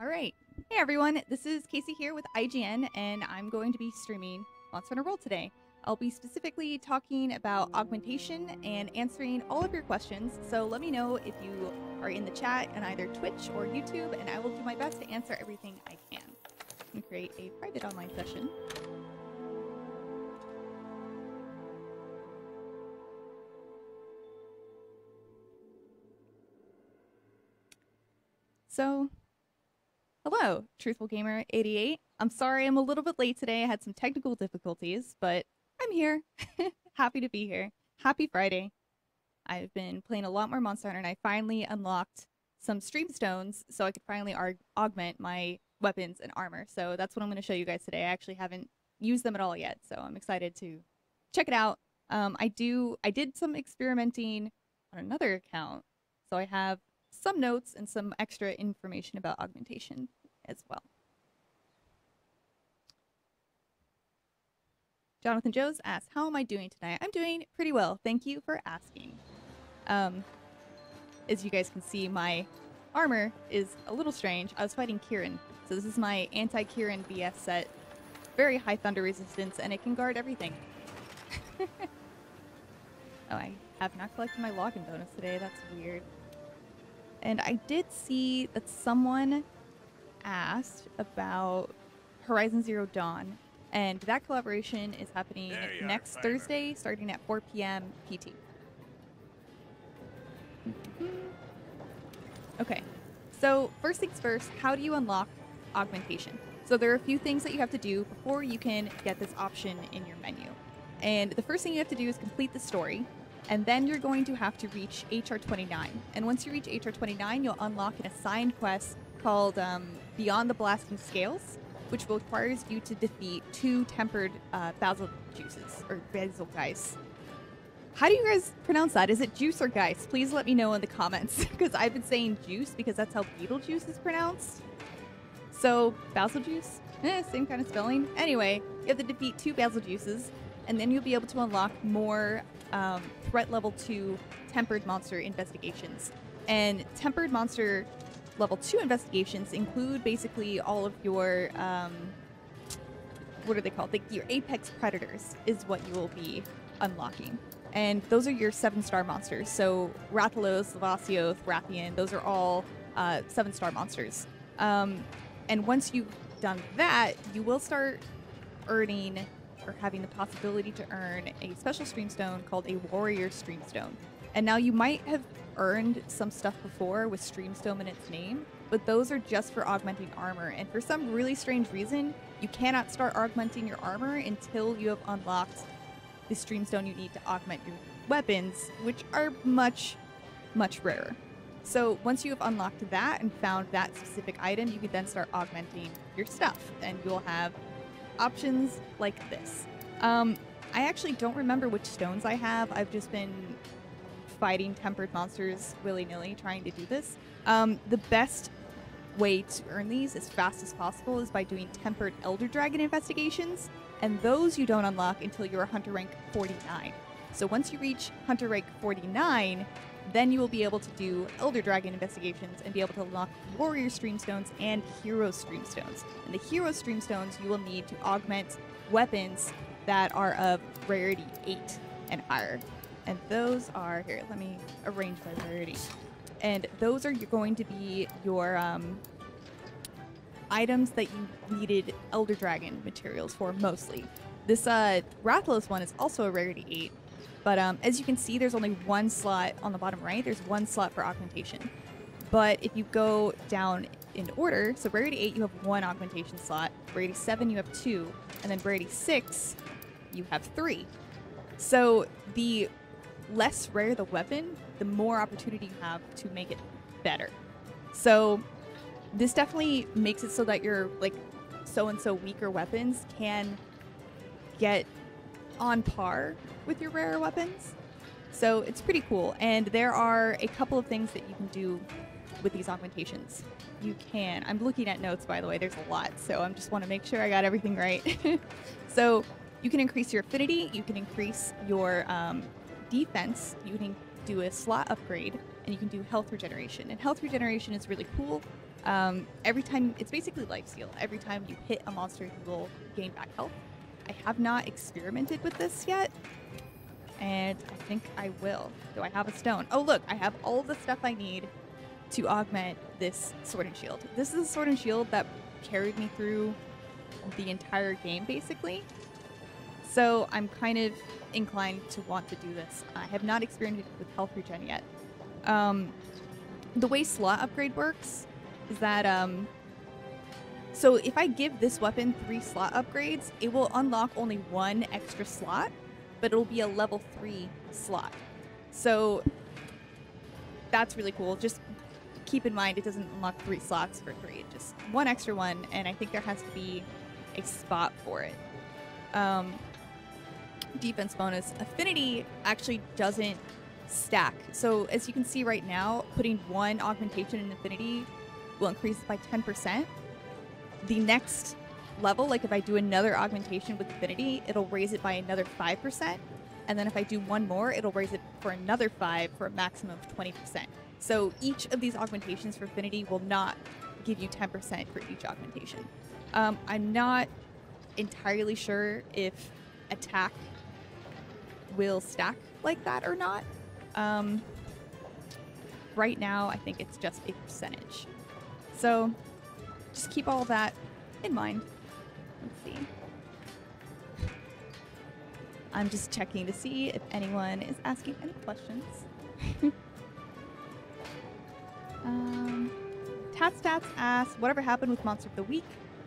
Alright, hey everyone, this is Casey here with IGN, and I'm going to be streaming Monster Hunter World today. I'll be specifically talking about augmentation and answering all of your questions, so let me know if you are in the chat on either Twitch or YouTube, and I will do my best to answer everything I can. I'm going to create a private online session. So, hello, Truthful Gamer 88. I'm sorry I'm a little bit late today. I had some technical difficulties, but I'm here. Happy to be here. Happy Friday. I've been playing a lot more Monster Hunter, and I finally unlocked some stream stones so I could finally augment my weapons and armor. So that's what I'm going to show you guys today. I actually haven't used them at all yet, so I'm excited to check it out. I did some experimenting on another account, so I have some notes and some extra information about augmentation as well. Jonathan Joes asks, how am I doing tonight? I'm doing pretty well. Thank you for asking. As you guys can see, my armor is a little strange. I was fighting Kieran. So this is my anti-Kieran BS set. Very high thunder resistance, and it can guard everything. Oh, I have not collected my login bonus today. That's weird. And I did see that someone asked about Horizon Zero Dawn, and that collaboration is happening next Thursday, starting at 4 p.m. PT. Okay, so first things first, how do you unlock augmentation? So there are a few things that you have to do before you can get this option in your menu. And the first thing you have to do is complete the story. And then you're going to have to reach HR 29. And once you reach HR 29, you'll unlock an assigned quest called Beyond the Blasting Scales, which requires you to defeat 2 tempered basil juices, or basil guys. How do you guys pronounce that? Is it juice or geist? Please let me know in the comments, because I've been saying juice because that's how Beetlejuice is pronounced. So, basil juice? Same kind of spelling. Anyway, you have to defeat 2 basil juices, and then you'll be able to unlock more threat level 2 tempered monster investigations. And tempered monster level 2 investigations include basically all of your what are they called? Like your apex predators is what you will be unlocking. And those are your 7-star monsters. So Rathalos, Lavasio, Rathian, those are all 7-star monsters. And once you've done that, you will start earning or having the possibility to earn a special streamstone called a warrior streamstone. And now you might have earned some stuff before with streamstone in its name, but those are just for augmenting armor. And for some really strange reason, you cannot start augmenting your armor until you have unlocked the streamstone you need to augment your weapons, which are much, much rarer. So once you have unlocked that and found that specific item, you can then start augmenting your stuff, and you'll have options like this. I actually don't remember which stones I have. I've just been fighting tempered monsters willy-nilly trying to do this. The best way to earn these as fast as possible is by doing tempered elder dragon investigations, and those you don't unlock until you're hunter rank 49. So once you reach hunter rank 49, then you will be able to do Elder Dragon investigations and be able to unlock Warrior Streamstones and Hero Streamstones. And the Hero Streamstones you will need to augment weapons that are of rarity 8 and higher. And those are, here, let me arrange by rarity. And those are going to be your items that you needed Elder Dragon materials for mostly. This Rathalos one is also a rarity 8. But as you can see, there's only 1 slot on the bottom right. There's 1 slot for augmentation. But if you go down in order, so rarity 8, you have 1 augmentation slot. Rarity 7, you have 2. And then rarity 6, you have 3. So the less rare the weapon, the more opportunity you have to make it better. So this definitely makes it so that your like so-and-so weaker weapons can get on par with your rarer weapons. So it's pretty cool. And there are a couple of things that you can do with these augmentations. You can, I'm looking at notes by the way, there's a lot, so I just want to make sure I got everything right. So you can increase your affinity, you can increase your defense, you can do a slot upgrade, and you can do health regeneration. And health regeneration is really cool Every time, it's basically life steal. Every time you hit a monster, you will gain back health. I have not experimented with this yet, and I think I will. Do I have a stone? Oh, look, I have all the stuff I need to augment this sword and shield. This is a sword and shield that carried me through the entire game, basically. So I'm kind of inclined to want to do this. I have not experimented with health regen yet. The way slot upgrade works is that, so if I give this weapon 3 slot upgrades, it will unlock only 1 extra slot, but it'll be a level 3 slot. So that's really cool. Just keep in mind, it doesn't unlock 3 slots for 3, just 1 extra one, and I think there has to be a spot for it. Defense bonus. Affinity actually doesn't stack. So as you can see right now, putting 1 augmentation in affinity will increase it by 10%. The next level, like if I do another augmentation with affinity, it'll raise it by another 5%. And then if I do 1 more, it'll raise it for another 5 for a maximum of 20%. So each of these augmentations for affinity will not give you 10% for each augmentation. I'm not entirely sure if attack will stack like that or not. Right now, I think it's just a percentage. So just keep all that in mind. Let's see. I'm just checking to see if anyone is asking any questions. Tatstats asks, whatever happened with Monster of the Week?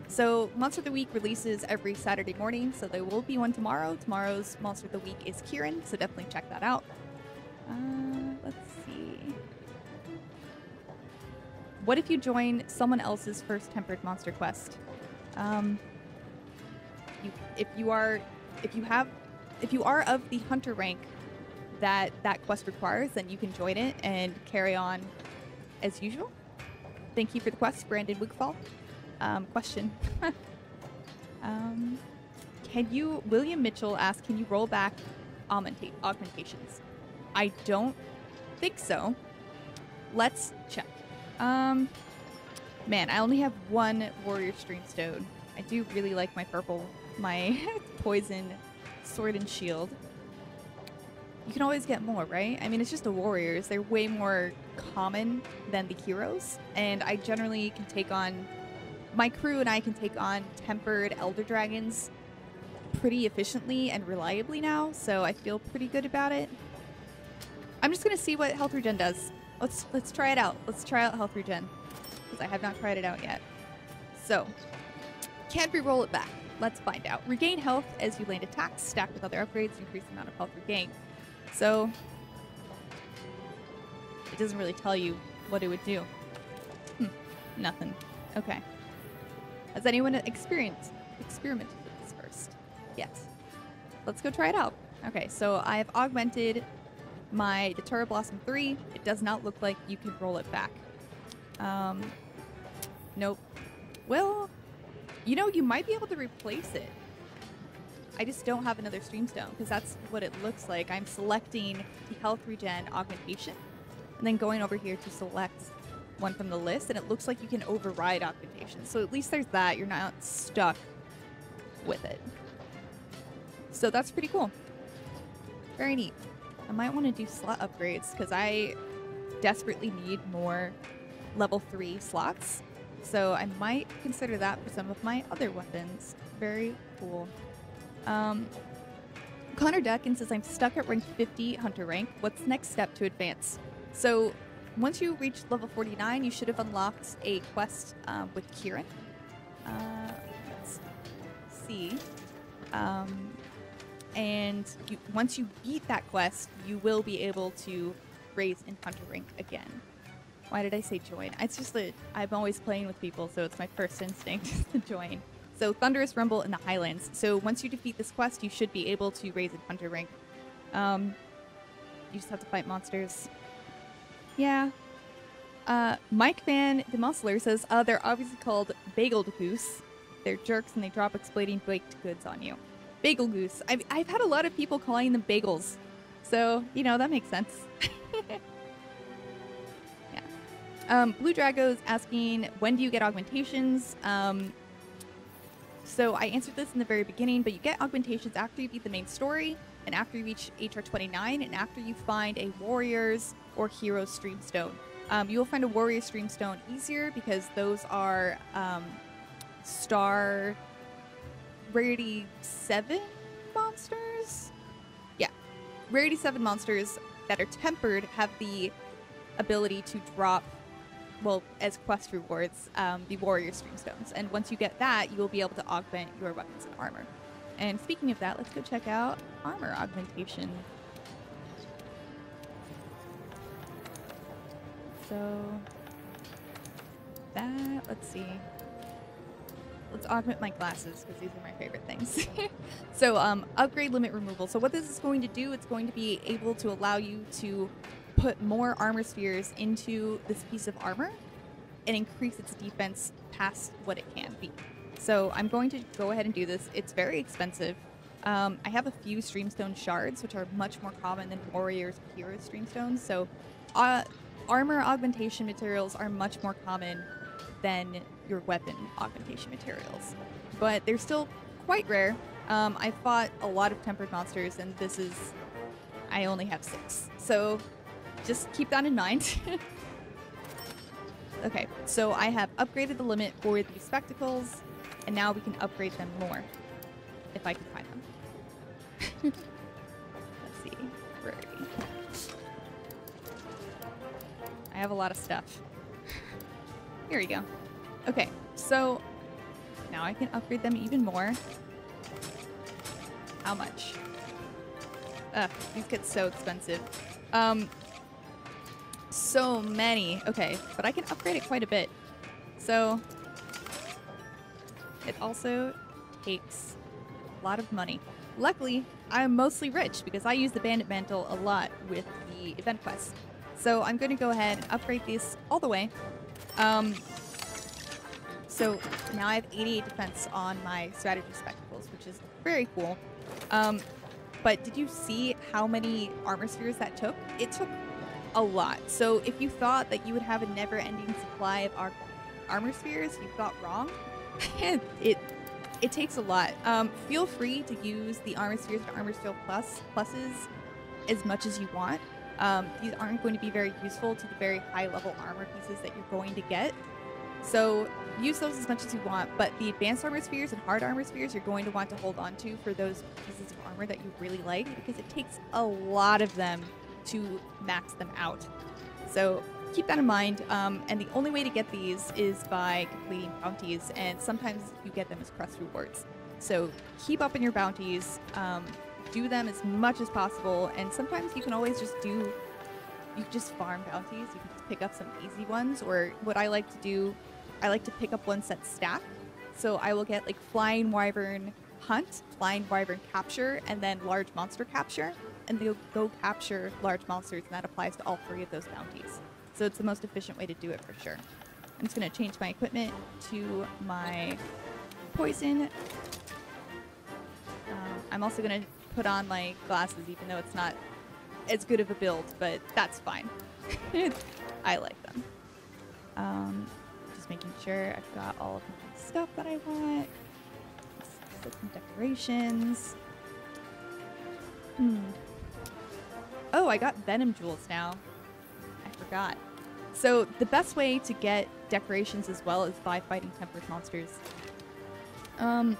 So Monster of the Week releases every Saturday morning, so there will be one tomorrow. Tomorrow's Monster of the Week is Kieran, so definitely check that out. Let's see. What if you join someone else's first tempered monster quest? If you are of the hunter rank that quest requires, then you can join it and carry on as usual. Thank you for the quest, Brandon Wigfall. Question. William Mitchell asks, can you roll back augmentations? I don't think so. Let's check. Man, I only have 1 warrior streamstone. I do really like my purple, my poison sword and shield. You can always get more, right? I mean, it's just the warriors. They're way more common than the heroes, and I generally can take on, my crew and I can take on tempered elder dragons pretty efficiently and reliably now, so I feel pretty good about it. I'm just gonna see what health regen does. Let's try it out. Let's try out health regen, because I have not tried it out yet. So, can we roll it back? Let's find out. Regain health as you land attacks, stack with other upgrades, increase the amount of health regained. So, it doesn't really tell you what it would do. Nothing. Okay. Has anyone experimented with this first? Yes. Let's go try it out. Okay, so I have augmented my Datura Blossom 3. It does not look like you can roll it back. Nope. Well, you know, you might be able to replace it. I just don't have another streamstone, because that's what it looks like. I'm selecting the health regen augmentation, and then going over here to select one from the list, and it looks like you can override augmentation. So at least there's that. You're not stuck with it. So that's pretty cool. Very neat. I might want to do slot upgrades, because I desperately need more level 3 slots. So I might consider that for some of my other weapons. Very cool. Connor Duckins says, I'm stuck at rank 50 hunter rank. What's the next step to advance? So once you reach level 49, you should have unlocked a quest with Kieran. Let's see. And once you beat that quest, you will be able to raise in hunter rank again. Why did I say join? It's just that I'm always playing with people, so it's my first instinct to join. So Thunderous Rumble in the Highlands. So once you defeat this quest, you should be able to raise in hunter rank. You just have to fight monsters. Yeah. Mike Van the Muscler says, they're obviously called Bagel Goose. They're jerks and they drop exploding baked goods on you. Bagel Goose. I've had a lot of people calling them bagels. So, you know, that makes sense. Yeah. Blue Drago's asking, when do you get augmentations? So I answered this in the very beginning, but you get augmentations after you beat the main story, and after you reach HR 29, and after you find a Warriors or Hero Streamstone. You will find a Warrior Streamstone easier because those are star rarity 7 monsters? Yeah. Rarity 7 monsters that are tempered have the ability to drop, well, as quest rewards, the Warrior Streamstones. And once you get that, you will be able to augment your weapons and armor. And speaking of that, let's go check out armor augmentation. So that, let's see. Let's augment my glasses because these are my favorite things. So upgrade limit removal. So what this is going to do, it's going to be able to allow you to put more armor spheres into this piece of armor and increase its defense past what it can be. So I'm going to go ahead and do this. It's very expensive. I have a few Streamstone shards, which are much more common than Warriors or Hero Streamstones. So armor augmentation materials are much more common than your weapon augmentation materials. But they're still quite rare. I fought a lot of tempered monsters, and this is... I only have 6. So just keep that in mind. Okay, so I have upgraded the limit for the spectacles, and now we can upgrade them more, if I can find them. Let's see. Rarity. I have a lot of stuff. Here we go. Okay, so now I can upgrade them even more. How much? Ugh, these get so expensive. So many. Okay, but I can upgrade it quite a bit. So it also takes a lot of money. Luckily, I'm mostly rich because I use the Bandit Mantle a lot with the event quest. So I'm going to go ahead and upgrade these all the way. So now I have 88 defense on my strategy spectacles, which is very cool. But did you see how many armor spheres that took? It took a lot. So if you thought that you would have a never-ending supply of armor spheres, you thought wrong. It takes a lot. Feel free to use the armor spheres and armor sphere pluses as much as you want. These aren't going to be very useful to the very high-level armor pieces that you're going to get. So use those as much as you want, but the advanced armor spheres and hard armor spheres you're going to want to hold on to for those pieces of armor that you really like, because it takes a lot of them to max them out. So keep that in mind, and the only way to get these is by completing bounties, and sometimes you get them as quest rewards. So keep up in your bounties, do them as much as possible, and sometimes you can always just you just farm bounties. You can just pick up some easy ones, or what I like to do, I like to pick up ones that stack. So I will get like Flying Wyvern Hunt, Flying Wyvern Capture, and then Large Monster Capture, and they'll go capture large monsters, and that applies to all 3 of those bounties. So it's the most efficient way to do it for sure. I'm just going to change my equipment to my poison. I'm also going to put on my glasses, even though it's not as good of a build, but that's fine. I like them. Just making sure I've got all of the stuff that I want. Let's some decorations. Oh, I got Venom Jewels now. I forgot. So the best way to get decorations as well is by fighting tempered monsters. And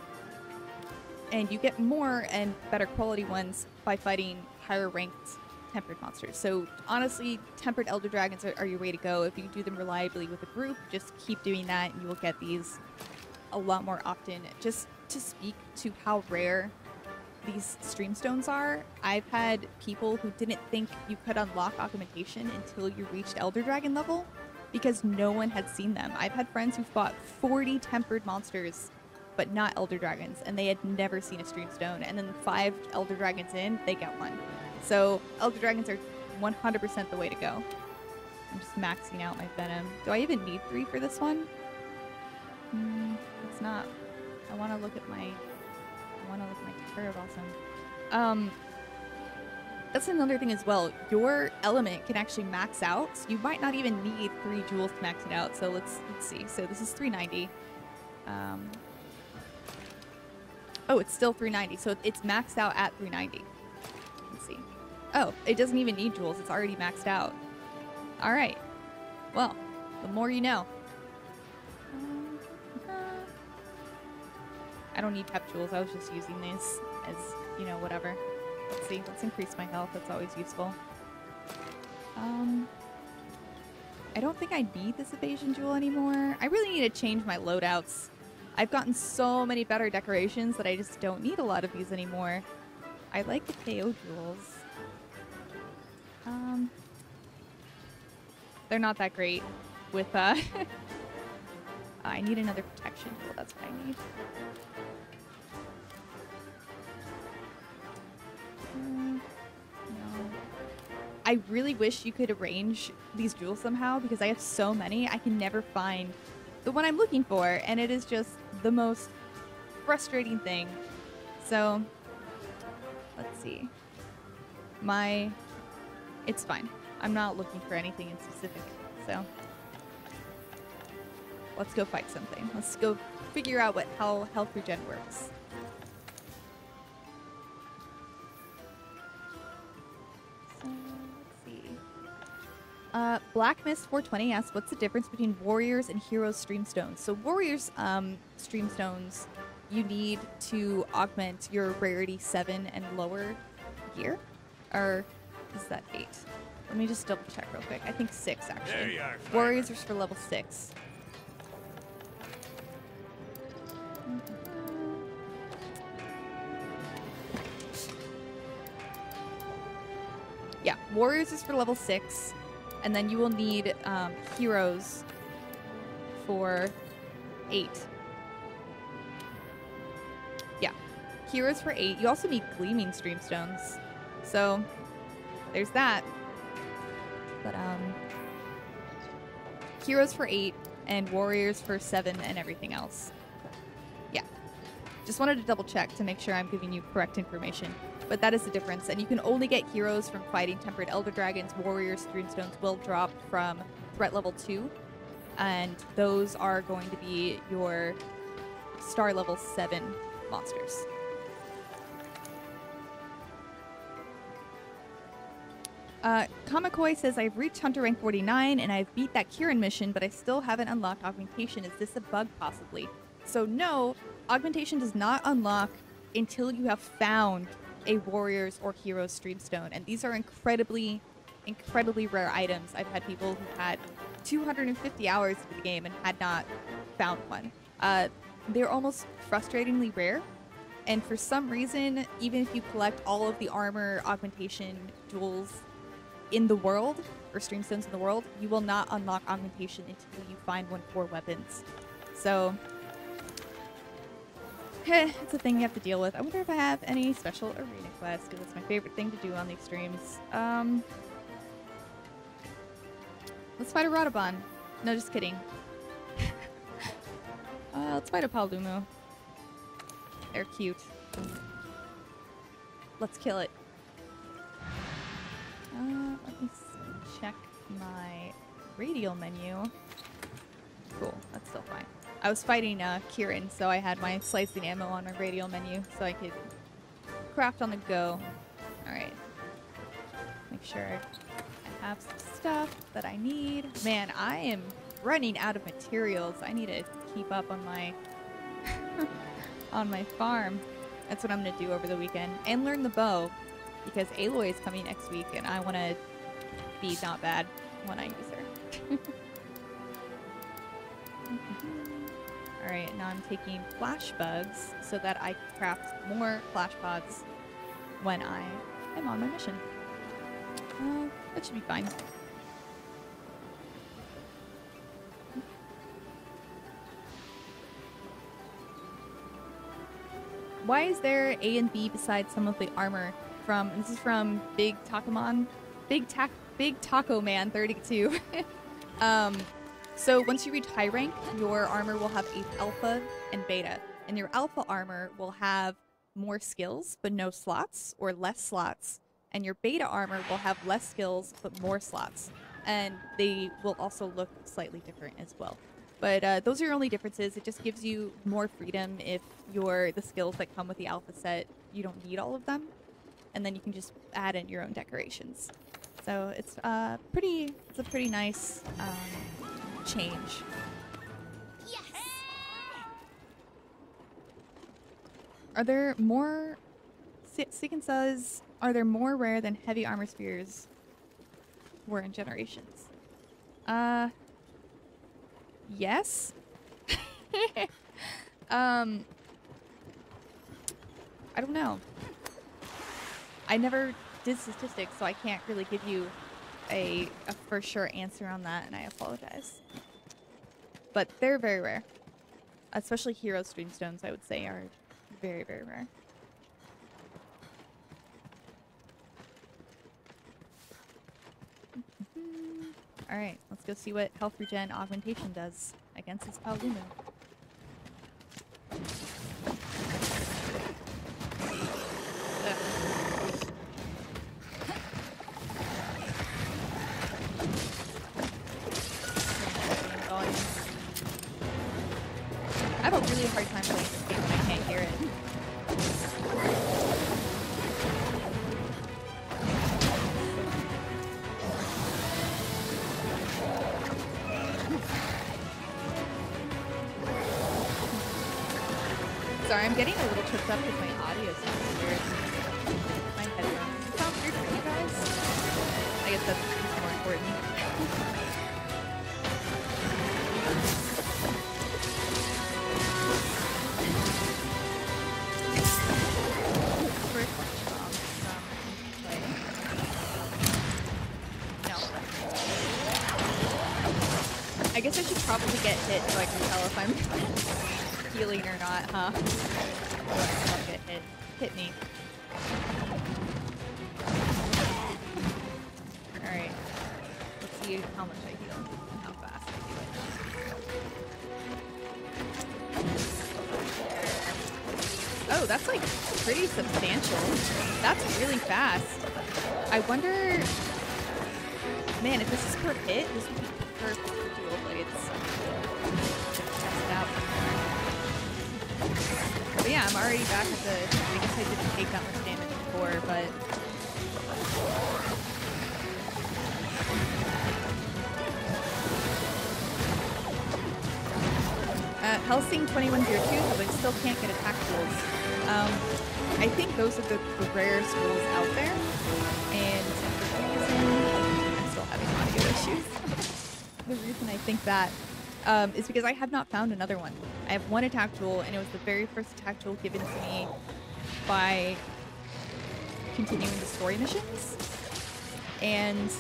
you get more and better quality ones by fighting higher ranked tempered monsters. So honestly, tempered Elder Dragons are your way to go. If you do them reliably with a group, just keep doing that and you will get these a lot more often. Just to speak to how rare these Streamstones are, I've had people who didn't think you could unlock augmentation until you reached Elder Dragon level because no one had seen them. I've had friends who fought 40 tempered monsters but not Elder Dragons, and they had never seen a Streamstone, and then 5 Elder Dragons in, they get one. So Elder Dragons are 100% the way to go. I'm just maxing out my Venom. Do I even need 3 for this one? It's not. I want to look at my Terra Balsam. that's another thing as well. Your element can actually max out. So you might not even need 3 jewels to max it out. So let's see. So this is 390. Oh, it's still 390. So it's maxed out at 390. Let's see. Oh, it doesn't even need jewels. It's already maxed out. All right. Well, the more you know. I don't need pep jewels. I was just using these as, you know, whatever. Let's see. Let's increase my health. That's always useful. I don't think I need this evasion jewel anymore. I really need to change my loadouts. I've gotten so many better decorations that I just don't need a lot of these anymore. I like the KO jewels. They're not that great with, I need another protection jewel. That's what I need. No. I really wish you could arrange these jewels somehow because I have so many. I can never find the one I'm looking for, and it is just the most frustrating thing. So, let's see. It's fine. I'm not looking for anything in specific, so let's go fight something. Let's go figure out how health regen works. So, let's see. Black Mist 420 asks, what's the difference between Warriors and Heroes Streamstones? So Warriors Streamstones, you need to augment your rarity 7 and lower gear. Or is that 8? Let me just double check real quick. I think 6 actually. There you are, Warriors are for level 6. Yeah, Warriors is for level 6. And then you will need Heroes for 8. Yeah, Heroes for 8. You also need Gleaming Streamstones. So, there's that. But, Heroes for 8 and Warriors for 7 and everything else. Yeah. Just wanted to double check to make sure I'm giving you correct information. But that is the difference. And you can only get heroes from fighting Tempered Elder Dragons. Warriors Streamstones will drop from threat level 2. And those are going to be your star level 7 monsters. Kamakoi says, I've reached Hunter rank 49 and I've beat that Kieran mission, but I still haven't unlocked Augmentation. Is this a bug possibly? So no, Augmentation does not unlock until you have found a Warriors or Heroes Streamstone. And these are incredibly, incredibly rare items. I've had people who had 250 hours into the game and had not found one. They're almost frustratingly rare. And for some reason, even if you collect all of the armor augmentation jewels in the world, or streamstones in the world, you will not unlock augmentation until you find one for weapons. So, it's a thing you have to deal with. I wonder if I have any special arena quests, because it's my favorite thing to do on these streams. Let's fight a Radobon. No, just kidding. Let's fight a Palumu. They're cute. Let's kill it. Let me check my radial menu. Cool, that's still fine. I was fighting Kieran, so I had my slicing ammo on my radial menu so I could craft on the go. Alright. Make sure I have some stuff that I need. Man, I am running out of materials. I need to keep up on my on my farm. That's what I'm going to do over the weekend. And learn the bow, because Aloy is coming next week, and I want to be not bad when I use her. Alright, now I'm taking flash bugs so that I can craft more flash pods when I am on my mission. That should be fine. Why is there A and B besides some of the armor from, this is from Big Taco Man 32. So once you reach high rank, your armor will have alpha and beta. And your alpha armor will have more skills, but no slots or less slots. And your beta armor will have less skills but more slots. And they will also look slightly different as well. But those are your only differences. It just gives you more freedom if the skills that come with the alpha set, you don't need all of them. And then you can just add in your own decorations. So it's a pretty nice change. Yes. Are there more... Seekin says, are there more rare than heavy armor spheres were in Generations? Yes. I don't know. I never did statistics, so I can't really give you a for sure answer on that, and I apologize. But they're very rare. Especially hero streamstones, I would say, are very, very rare. Alright, let's go see what health regen augmentation does against this pal Lumu. I have a really hard time playing this game when I can't hear it. Sorry, I'm getting a little tripped up because my audio sounds weird. My headphones sound weird for you guys. I guess that's more important. I guess I should probably get hit so I can tell if I'm healing or not, huh? I'll get hit. Hit me. Alright. Let's see how much I heal and how fast I do it. Oh, that's like pretty substantial. That's really fast. I wonder... Man, if this is per hit, this would be perfect for dual blades. Test it out. But yeah, I'm already back at the... I guess I didn't take that much damage before, but... Helsing 2102 says I still can't get attack tools. I think those are the rarest tools out there, and for some reason I'm still having audio issues. The reason I think that is because I have not found another one. I have one attack tool, and it was the very first attack tool given to me by continuing the story missions, and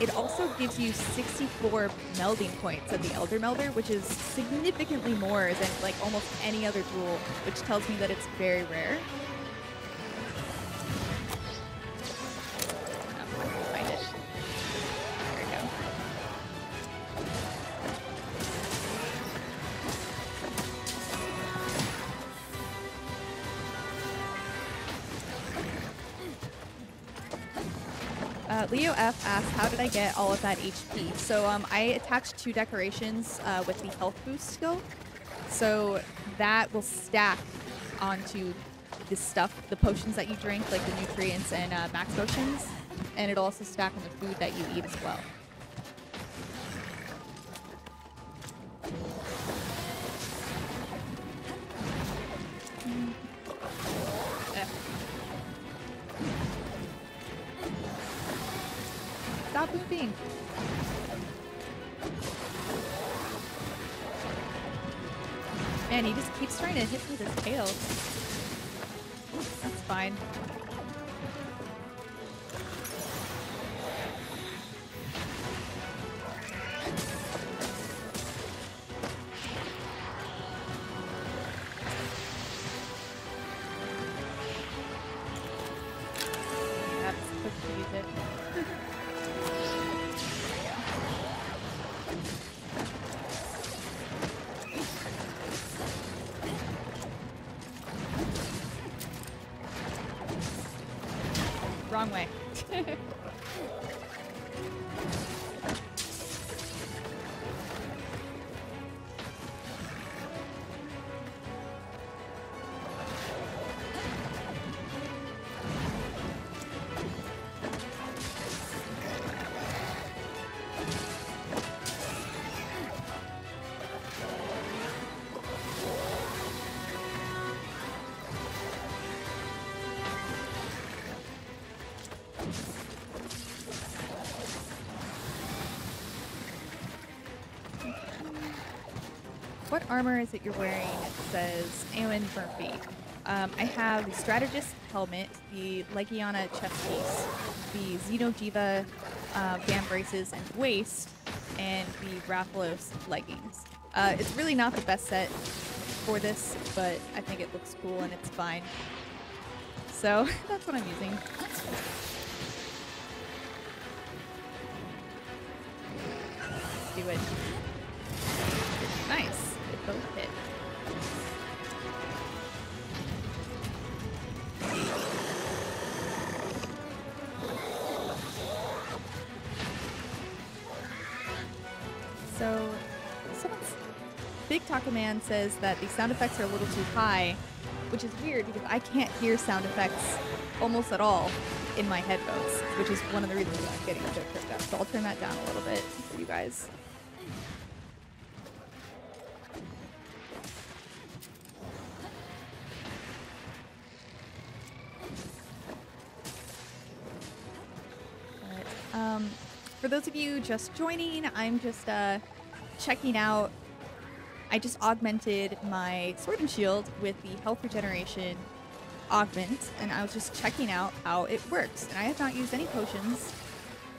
it also gives you 64 melding points at the Elder Melder, which is significantly more than like almost any other tool, which tells me that it's very rare. Find it. There we go. Leo F asked, how did I get all of that HP? So I attached 2 decorations with the health boost skill. So that will stack onto the stuff, the potions that you drink, like the nutrients and max potions. And it'll also stack on the food that you eat as well. Stop moving. Man, he just keeps trying to hit me with his tail. That's fine. That's quick to use it. What armor is it you're wearing? It says Eowyn Murphy. I have the Strategist helmet, the Legiana chest piece, the Xenojiva band braces and waist, and the Rathalos leggings. It's really not the best set for this, but I think it looks cool and it's fine. So that's what I'm using. Let's do it. Nice. It both hit. So, Big Taco Man says that the sound effects are a little too high, which is weird because I can't hear sound effects almost at all in my headphones, which is one of the reasons I'm getting so tripped up. So I'll turn that down a little bit for you guys. For those of you just joining, I'm just checking out. I just augmented my sword and shield with the health regeneration augment, and I was just checking out how it works. And I have not used any potions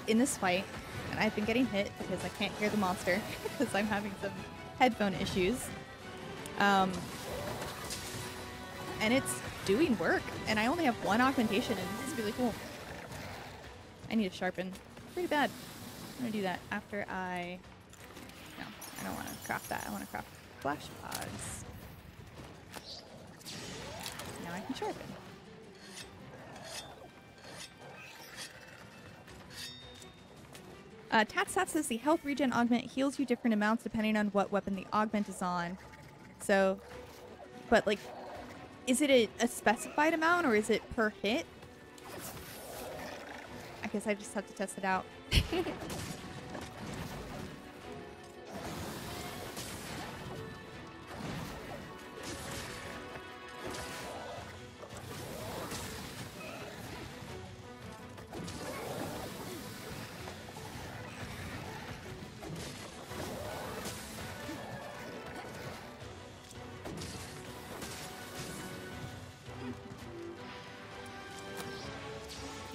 in this fight, and I've been getting hit because I can't hear the monster because I'm having some headphone issues. And it's doing work, and I only have one augmentation, and this is really cool. I need to sharpen pretty bad. I'm gonna do that after no, I don't want to craft that. I want to craft flash pods. Now I can sharpen. Tatsat says the health regen augment heals you different amounts depending on what weapon the augment is on. So, but like, is it a specified amount or is it per hit? I guess I just have to test it out.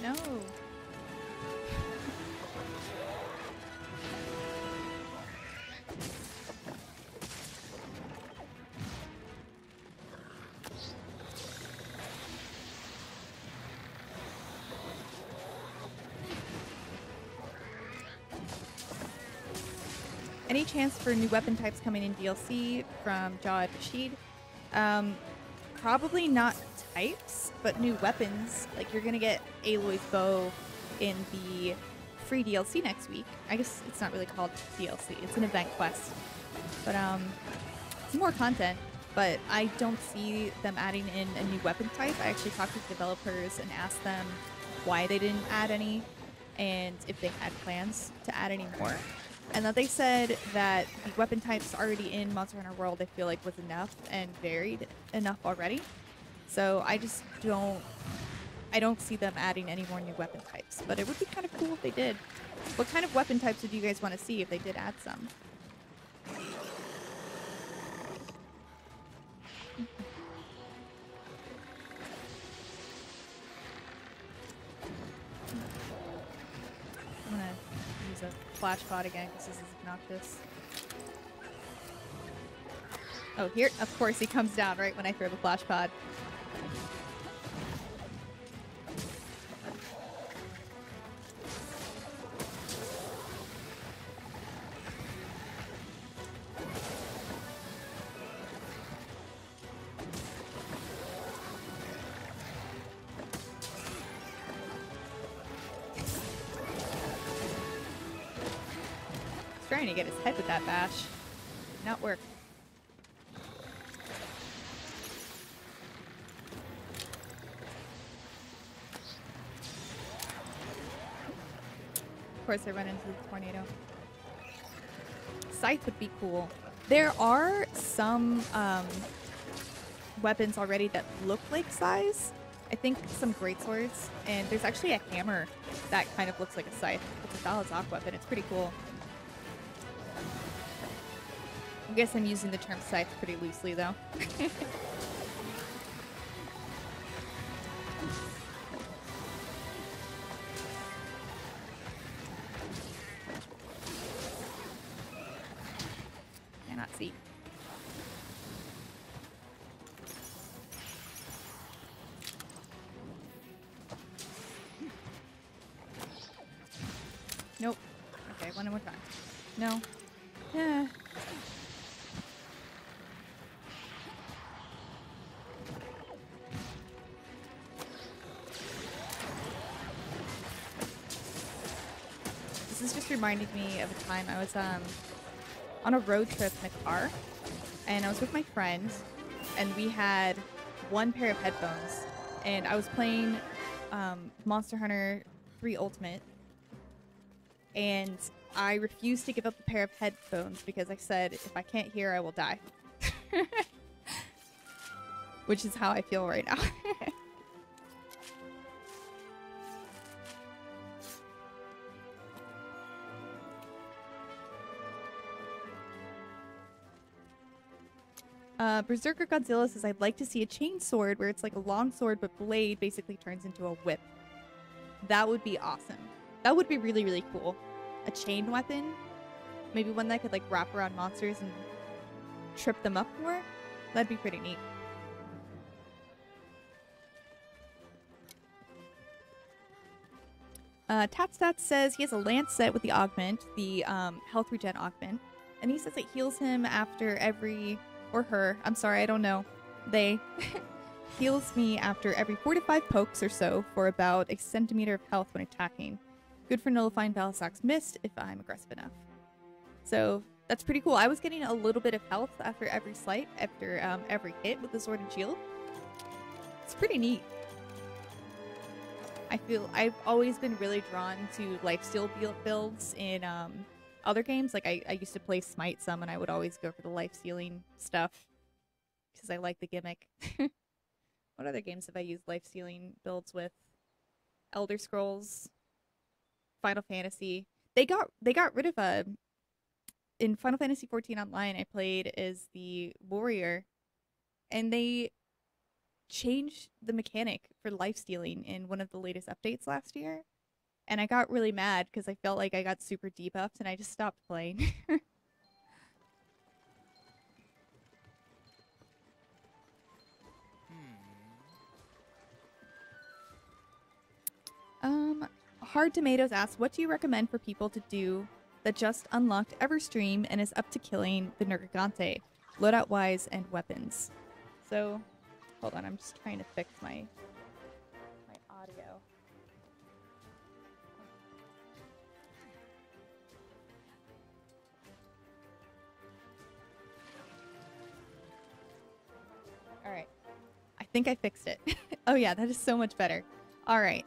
No. Any chance for new weapon types coming in DLC from Jawed Rashid? Probably not types, but new weapons. Like, you're gonna get Aloy's bow in the free DLC next week. I guess it's not really called DLC. It's an event quest. But, it's more content. But I don't see them adding in a new weapon type. I actually talked to developers and asked them why they didn't add any and if they had plans to add any more. And that they said that the weapon types already in Monster Hunter World, they feel like was enough and varied enough already. So I just don't see them adding any more new weapon types. But it would be kind of cool if they did. What kind of weapon types would you guys want to see if they did add some? I'm gonna use a flash pod again because this is obnoxious. Oh, here, of course he comes down right when I throw the flash pod. trying to get his head with that bash. Did not work. Of course, I run into the tornado. Scythe would be cool. There are some weapons already that look like scythes. I think some greatswords, and there's actually a hammer that kind of looks like a scythe. It's a Thalazok weapon. It's pretty cool. I guess I'm using the term scythe pretty loosely, though. Cannot see. Nope. Okay, one more time. No. Yeah. This is just reminding me of a time I was on a road trip in a car, and I was with my friend, and we had one pair of headphones, and I was playing Monster Hunter 3 Ultimate, and I refused to give up the pair of headphones because I said, if I can't hear, I will die. Which is how I feel right now. Berserker Godzilla says, I'd like to see a chain sword where it's like a long sword, but blade basically turns into a whip. That would be awesome. That would be really, really cool. A chain weapon? Maybe one that could like wrap around monsters and trip them up more? That'd be pretty neat. Tatstats says he has a lance set with the augment, the health regen augment, and he says it heals him after every... or her, I'm sorry, I don't know. They heals me after every 4 to 5 pokes or so for about a centimeter of health when attacking. Good for nullifying Balasak's mist if I'm aggressive enough. So that's pretty cool. I was getting a little bit of health after every slight, after every hit with the sword and shield. It's pretty neat. I feel I've always been really drawn to lifesteal builds in other games. Like I used to play Smite some, and I would always go for the life-stealing stuff because I like the gimmick. What other games have I used life-stealing builds with? Elder Scrolls, Final Fantasy. They got rid of in Final Fantasy 14 Online. I played as the warrior, and they changed the mechanic for life-stealing in one of the latest updates last year. And I got really mad because I felt like I got super debuffed and I just stopped playing. Hard Tomatoes asks, what do you recommend for people to do that just unlocked Everstream and is up to killing the Nergigante, loadout-wise and weapons? So, hold on, I'm just trying to fix my audio. Alright. I think I fixed it. Oh yeah, that is so much better. Alright.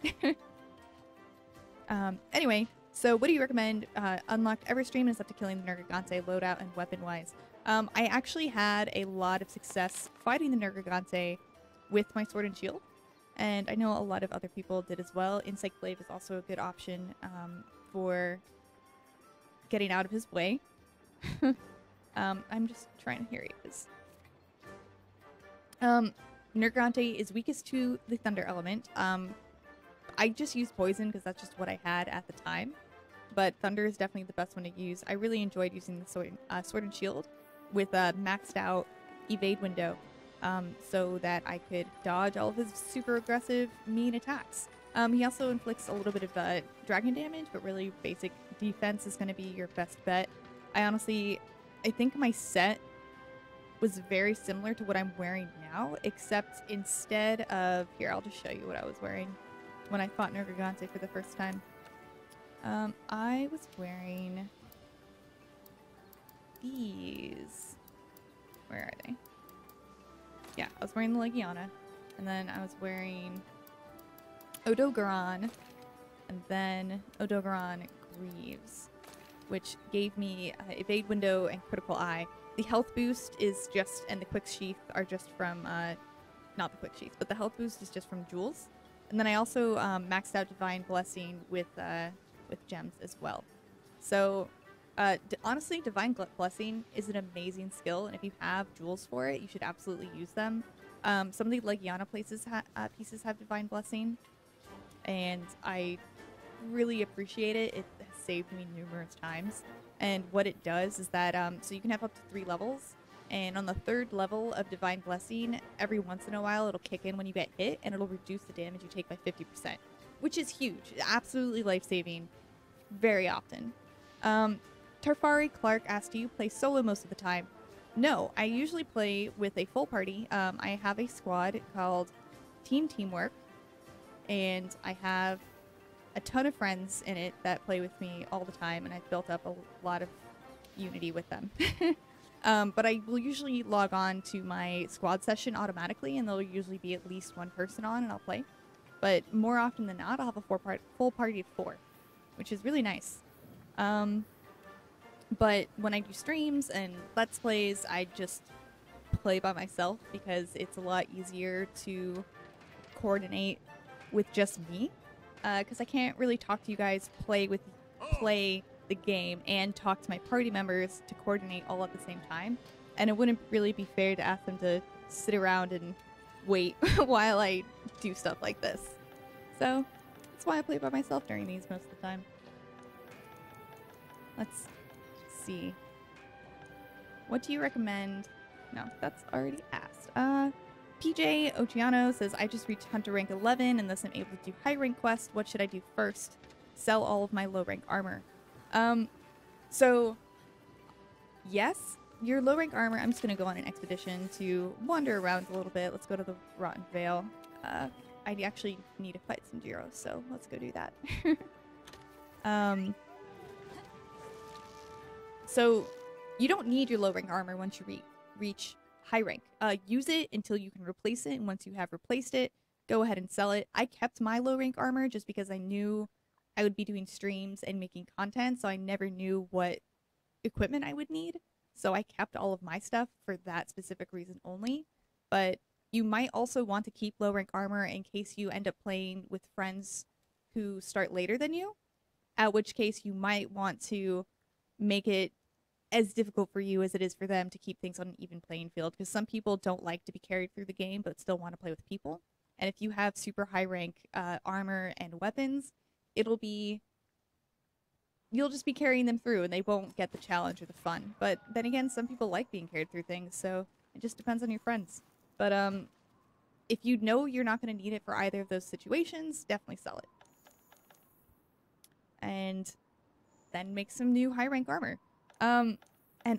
Anyway, so what do you recommend? Unlocked Everstream and is up to killing the Nergigante loadout and weapon-wise. I actually had a lot of success fighting the Nergigante with my sword and shield. And I know a lot of other people did as well. Encyclave is also a good option for getting out of his way. I'm just trying to hear you. Nergigante is weakest to the thunder element. I just used poison because that's just what I had at the time. But thunder is definitely the best one to use. I really enjoyed using the sword and shield with a maxed out evade window so that I could dodge all of his super aggressive, mean attacks. He also inflicts a little bit of dragon damage, but really basic defense is going to be your best bet. I think my set was very similar to what I'm wearing now, except instead of... Here, I'll just show you what I was wearing when I fought Nergigante for the first time. I was wearing... these. Where are they? Yeah, I was wearing the Legiana, and then I was wearing Odogaron, and then Odogaron Greaves, which gave me Evade Window and Critical Eye. The health boost is just, and the Quick Sheath are just from, not the Quick Sheath, but the health boost is just from jewels. And then I also maxed out Divine Blessing with gems as well. So, honestly, Divine Blessing is an amazing skill, and if you have jewels for it, you should absolutely use them. Some of the Legiana pieces have Divine Blessing, and I really appreciate it. It has saved me numerous times. And what it does is that, so you can have up to 3 levels, and on the 3rd level of Divine Blessing, every once in a while it'll kick in when you get hit, and it'll reduce the damage you take by 50%, which is huge. Absolutely life-saving very often. Tarfari Clark asked, do you play solo most of the time? No, I usually play with a full party. I have a squad called Team Teamwork, and I have a ton of friends in it that play with me all the time, and I've built up a lot of unity with them. But I will usually log on to my squad session automatically, and there'll usually be at least one person on, and I'll play. But more often than not, I'll have a full party of 4, which is really nice. But when I do streams and Let's Plays, I just play by myself because it's a lot easier to coordinate with just me. Because I can't really talk to you guys, play the game, and talk to my party members to coordinate all at the same time. And it wouldn't really be fair to ask them to sit around and wait while I do stuff like this. So, that's why I play by myself during these most of the time. Let's see. What do you recommend? No, that's already asked. PJ Oceano says, I just reached Hunter rank 11 and thus I'm able to do high rank quests. What should I do first? Sell all of my low rank armor. So, yes, your low rank armor, I'm just going to go on an expedition to wander around a little bit. Let's go to the Rotten Vale. I actually need to fight some Jiros, so let's go do that. So, you don't need your low rank armor once you reach high rank. Use it until you can replace it, and once you have replaced it, go ahead and sell it. I kept my low rank armor just because I knew I would be doing streams and making content, so I never knew what equipment I would need. So I kept all of my stuff for that specific reason only. But you might also want to keep low rank armor in case you end up playing with friends who start later than you, at which case you might want to make it as difficult for you as it is for them to keep things on an even playing field, because some people don't like to be carried through the game but still want to play with people. And if you have super high rank armor and weapons, you'll just be carrying them through and they won't get the challenge or the fun. But then again, some people like being carried through things, so it just depends on your friends. But if you know you're not going to need it for either of those situations, definitely sell it. And then make some new high rank armor. And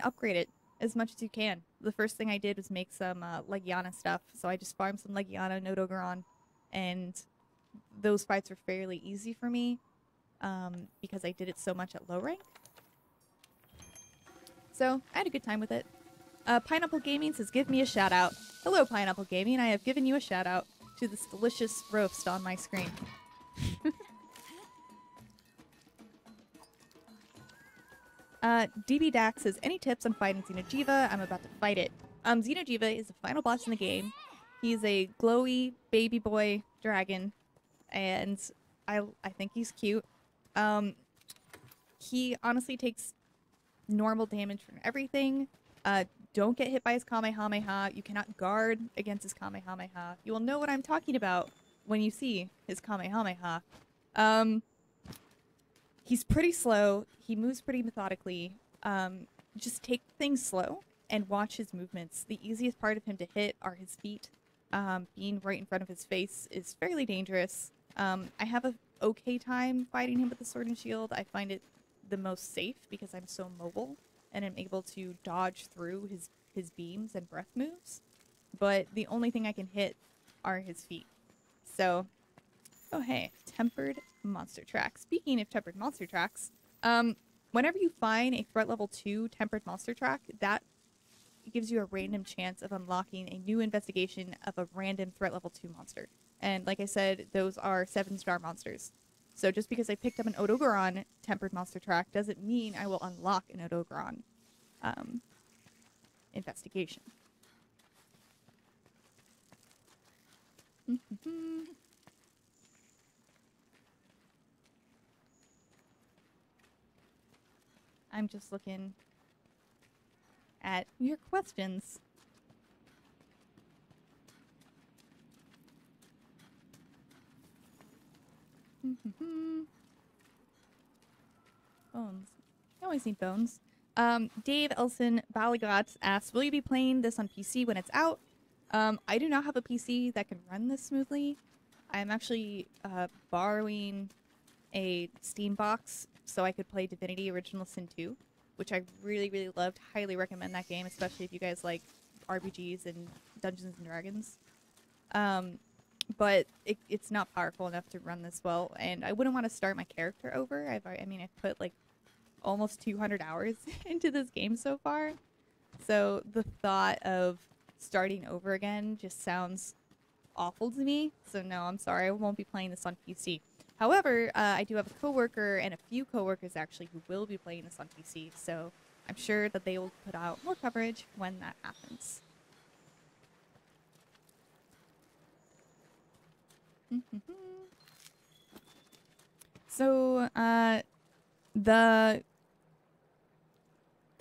upgrade it as much as you can. The first thing I did was make some Legiana stuff, so I just farmed some Legiana and Odogaron, and those fights were fairly easy for me because I did it so much at low rank. So I had a good time with it. Pineapple Gaming says, give me a shout out. Hello, Pineapple Gaming. I have given you a shout out to this delicious roast on my screen. DB Dax says, any tips on fighting Xeno'jiiva? I'm about to fight it. Xeno'jiiva is the final boss in the game. He's a glowy baby boy dragon, and I think he's cute. He honestly takes normal damage from everything. Don't get hit by his Kamehameha. You cannot guard against his Kamehameha. You will know what I'm talking about when you see his Kamehameha. He's pretty slow. He moves pretty methodically. Just take things slow and watch his movements. The easiest part of him to hit are his feet. Being right in front of his face is fairly dangerous. I have a okay time fighting him with the sword and shield. I find it the most safe because I'm so mobile and I'm able to dodge through his beams and breath moves. But the only thing I can hit are his feet. So, oh hey, tempered monster tracks. Speaking of tempered monster tracks, whenever you find a threat level 2 tempered monster track, that gives you a random chance of unlocking a new investigation of a random threat level 2 monster. And like I said, those are 7-star monsters. So just because I picked up an Odogaron tempered monster track doesn't mean I will unlock an Odogaron investigation. I'm just looking at your questions. Bones. I always need bones. Dave Elson Balligot asks, will you be playing this on PC when it's out? I do not have a PC that can run this smoothly. I'm actually borrowing a Steam box so I could play Divinity Original Sin 2, which I really, really loved. Highly recommend that game, especially if you guys like RPGs and Dungeons and Dragons. But it's not powerful enough to run this well, and I wouldn't want to start my character over. I've put like almost 200 hours into this game so far, so the thought of starting over again just sounds awful to me. So no, I'm sorry, I won't be playing this on PC. However, I do have a coworker and a few coworkers actually who will be playing this on PC, so I'm sure that they will put out more coverage when that happens. So, the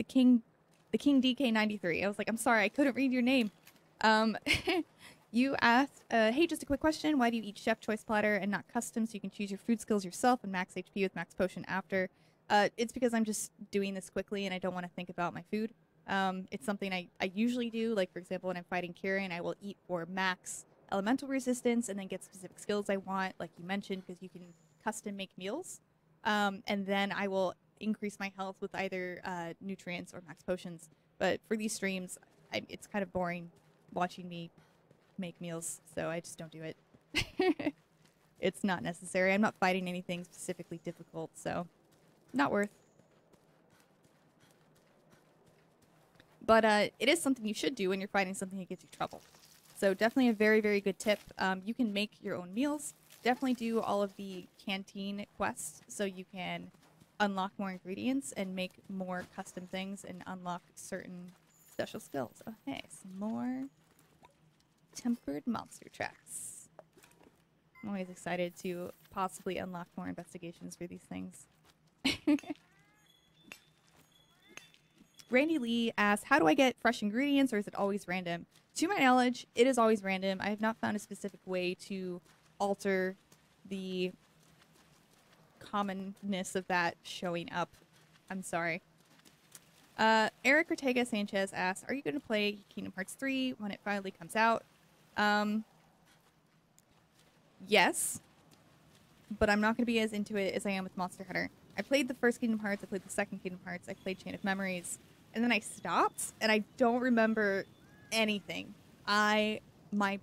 King DK93. I was like, I'm sorry, I couldn't read your name. You asked, hey, just a quick question. Why do you eat chef choice platter and not custom so you can choose your food skills yourself and max HP with max potion after? It's because I'm just doing this quickly and I don't want to think about my food. It's something I usually do. Like, for example, when I'm fighting Kieran, I will eat for max elemental resistance and then get specific skills I want, like you mentioned, because you can custom make meals. And then I will increase my health with either nutrients or max potions. But for these streams, it's kind of boring watching me make meals, so I just don't do it. It's not necessary. I'm not fighting anything specifically difficult, so not worth. But it is something you should do when you're fighting something that gives you trouble. So definitely a very, very good tip. You can make your own meals. Definitely do all of the canteen quests so you can unlock more ingredients and make more custom things and unlock certain special skills. Okay, some more tempered monster tracks. I'm always excited to possibly unlock more investigations for these things. Randy Lee asks, how do I get fresh ingredients, or is it always random? To my knowledge, it is always random. I have not found a specific way to alter the commonness of that showing up. I'm sorry. Eric Ortega Sanchez asks, are you going to play Kingdom Hearts 3 when it finally comes out? Yes, but I'm not going to be as into it as I am with Monster Hunter. I played the first Kingdom Hearts, I played the second Kingdom Hearts, I played Chain of Memories, and then I stopped, and I don't remember anything. My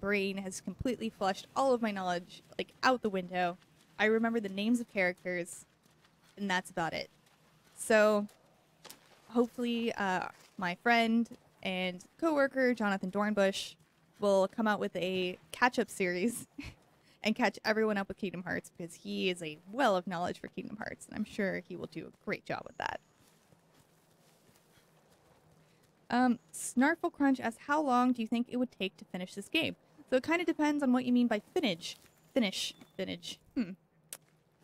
brain has completely flushed all of my knowledge, like, out the window. I remember the names of characters, and that's about it. So, hopefully, my friend and coworker, Jonathan Dornbush, will come out with a catch-up series and catch everyone up with Kingdom Hearts, because he is a well of knowledge for Kingdom Hearts, and I'm sure he will do a great job with that. Snarful Crunch asks, how long do you think it would take to finish this game? So it kind of depends on what you mean by finish.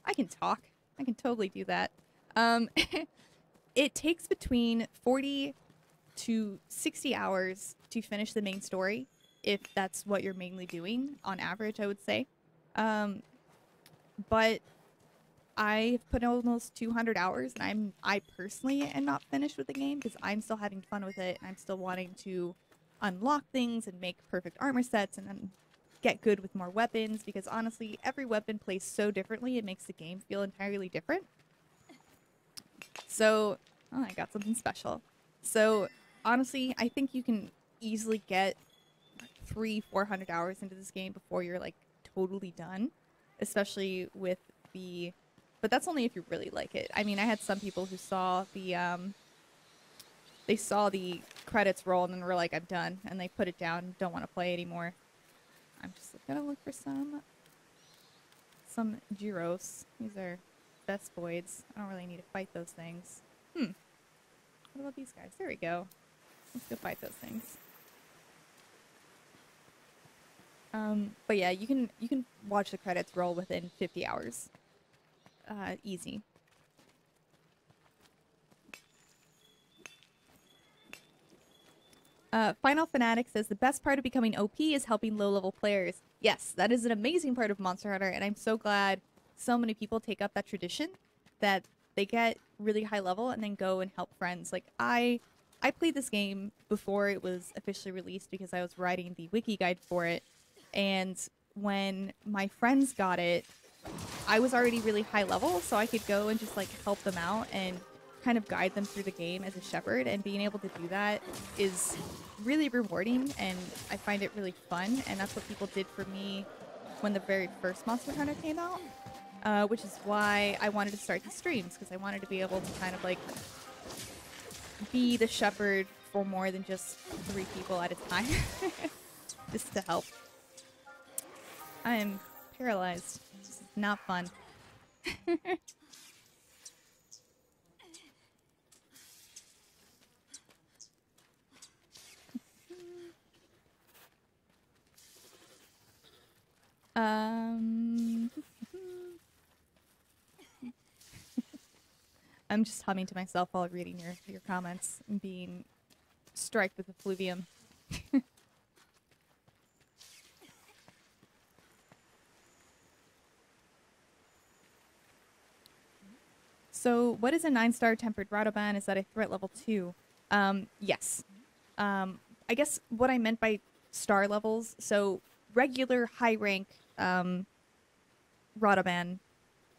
I can talk. I can totally do that. It takes between 40 to 60 hours to finish the main story, if that's what you're mainly doing, on average, I would say. But I've put almost 200 hours, and I personally am not finished with the game, because I'm still having fun with it, and I'm still wanting to unlock things and make perfect armor sets, and then get good with more weapons, because honestly, every weapon plays so differently, it makes the game feel entirely different. So, oh, I got something special. So, honestly, I think you can easily get 300-400 hours into this game before you're, like, totally done, especially with the but that's only if you really like it. I mean, I had some people who saw the they saw the credits roll and then were like, I'm done, and they put it down, don't want to play anymore. I'm just gonna look for some Gyros. These are best boys. I don't really need to fight those things. What about these guys? There we go. Let's go fight those things. But yeah, you can watch the credits roll within 50 hours. Easy. Final Fanatic says the best part of becoming OP is helping low-level players. Yes, that is an amazing part of Monster Hunter, and I'm so glad so many people take up that tradition that they get really high level and then go and help friends. Like, I played this game before it was officially released because I was writing the wiki guide for it, and when my friends got it, I was already really high level, so I could go and just like help them out and kind of guide them through the game as a shepherd, and being able to do that is really rewarding, and I find it really fun, and that's what people did for me when the very first Monster Hunter came out, which is why I wanted to start these streams, because I wanted to be able to kind of like be the shepherd for more than just 3 people at a time, just to help. I am paralyzed. This is not fun. I'm just humming to myself while reading your comments and being striked with effluvium. So, what is a 9-star tempered Radoban? Is that a threat level 2? Yes. I guess what I meant by star levels, so regular high rank Radoban,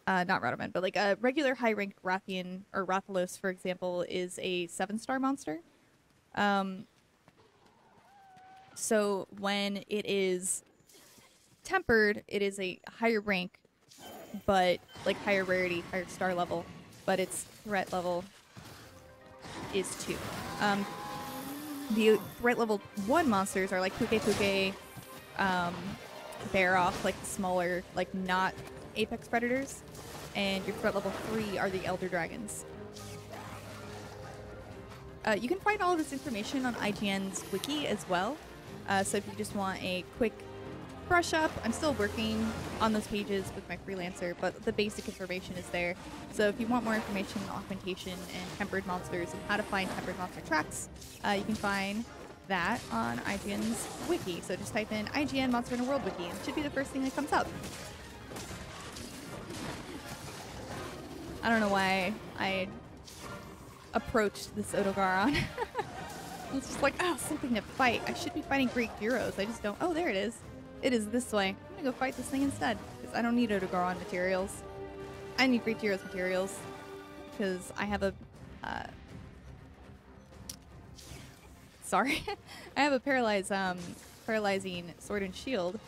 not Radoban, but like a regular high ranked Rathian or Rathalos, for example, is a 7-star monster. So when it is tempered, it is a higher rank, but like higher rarity, higher star level, but its threat level is 2. The threat level 1 monsters are like Puke Puke, Bear Off, like the smaller, like not apex predators, and your threat level 3 are the Elder Dragons. You can find all of this information on IGN's wiki as well, so if you just want a quick brush up, I'm still working on those pages with my freelancer, but the basic information is there. So if you want more information on augmentation and tempered monsters and how to find tempered monster tracks, you can find that on IGN's wiki. So just type in IGN Monster Hunter World Wiki, and it should be the first thing that comes up. I don't know why I approached this Odogaron. It's just like, oh, something to fight. I should be fighting Great Heroes. I just don't. Oh, there it is. It is this way. I'm gonna go fight this thing instead, because I don't need Odogaron materials. I need Great Heroes materials, because I have a sorry. I have a paralyzing sword and shield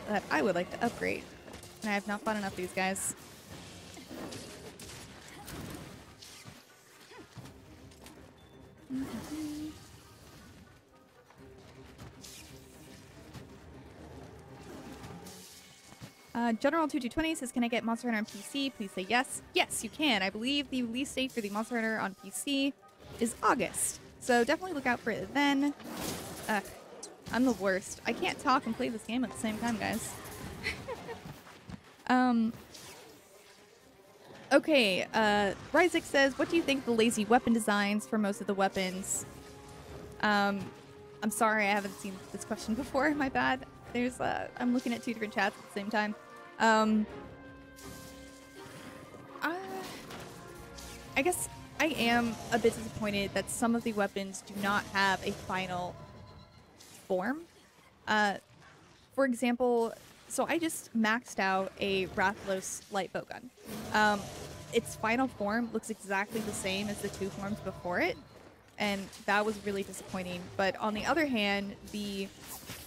that I would like to upgrade, and I have not fought enough of these guys. General2220 says, can I get Monster Hunter on PC? Please say yes. Yes, you can. I believe the release date for the Monster Hunter on PC is August. So definitely look out for it then. I'm the worst. I can't talk and play this game at the same time, guys. Okay, Ryzik says, what do you think of the lazy weapon designs for most of the weapons? I'm sorry, I haven't seen this question before. My bad. There's, I'm looking at 2 different chats at the same time. I guess I am a bit disappointed that some of the weapons do not have a final form. For example, so I just maxed out a Rathalos light bowgun. Its final form looks exactly the same as the 2 forms before it, and that was really disappointing. But on the other hand, the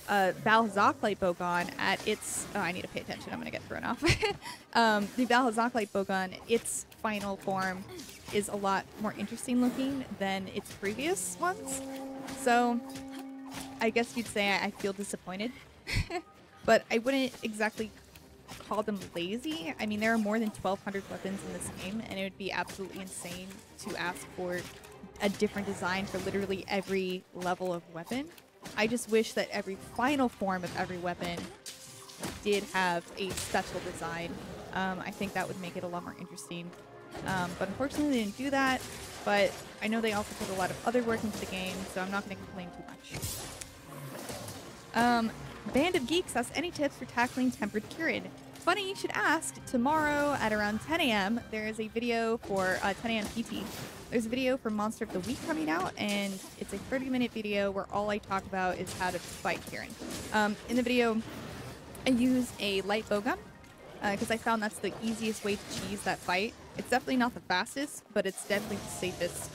Valhazak Bogon at its... Oh, I need to pay attention. I'm going to get thrown off. The Valhazak Bogon, its final form is a lot more interesting looking than its previous ones. So I guess you'd say I feel disappointed. But I wouldn't exactly call them lazy. I mean, there are more than 1,200 weapons in this game, and it would be absolutely insane to ask for a different design for literally every level of weapon. I just wish that every final form of every weapon did have a special design. I think that would make it a lot more interesting. But unfortunately, they didn't do that. But I know they also put a lot of other work into the game, so I'm not going to complain too much. Band of Geeks asks any tips for tackling Tempered Kirin. Funny you should ask. Tomorrow at around 10 a.m. there is a video for 10 a.m. PT. There's a video for Monster of the Week coming out, and it's a 30-minute video where all I talk about is how to fight Kirin. In the video, I use a light bowgun because I found that's the easiest way to cheese that fight. It's definitely not the fastest, but it's definitely the safest.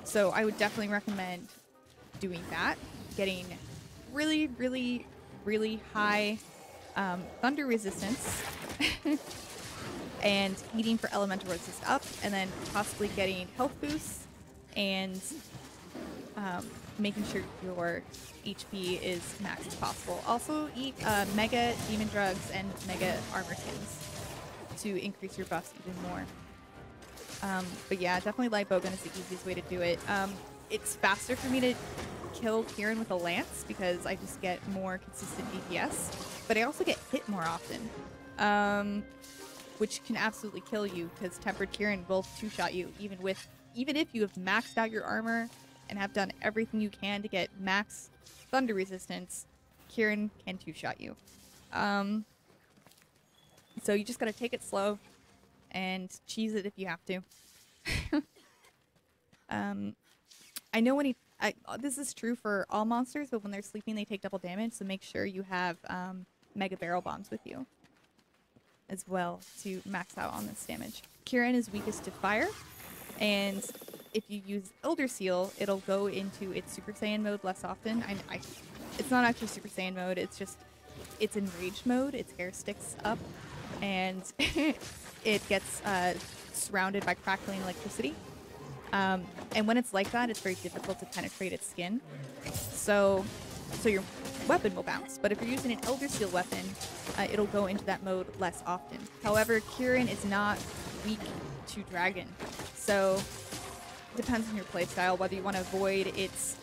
So I would definitely recommend doing that. Getting really, really, really high thunder resistance and eating for elemental resist up, and then possibly getting health boosts and making sure your HP is max as possible. Also eat mega demon drugs and mega armor skins to increase your buffs even more. But yeah, definitely light bowgun is the easiest way to do it. It's faster for me to kill Kirin with a lance because I just get more consistent DPS, but I also get hit more often, which can absolutely kill you because Tempered Kirin will two-shot you even if you have maxed out your armor and have done everything you can to get max thunder resistance. Kirin can two-shot you. So you just gotta take it slow and cheese it if you have to. I know when this is true for all monsters, but when they're sleeping, they take double damage. So make sure you have mega barrel bombs with you as well to max out on this damage. Kirin is weakest to fire, and if you use Elder Seal, it'll go into its Super Saiyan mode less often. It's not actually Super Saiyan mode. It's just it's enraged mode. Its hair sticks up, and it gets surrounded by crackling electricity. And when it's like that, it's very difficult to penetrate its skin. So your weapon will bounce. But if you're using an Elder Seal weapon, it'll go into that mode less often. However, Kirin is not weak to Dragon. So it depends on your playstyle. Whether you want to avoid its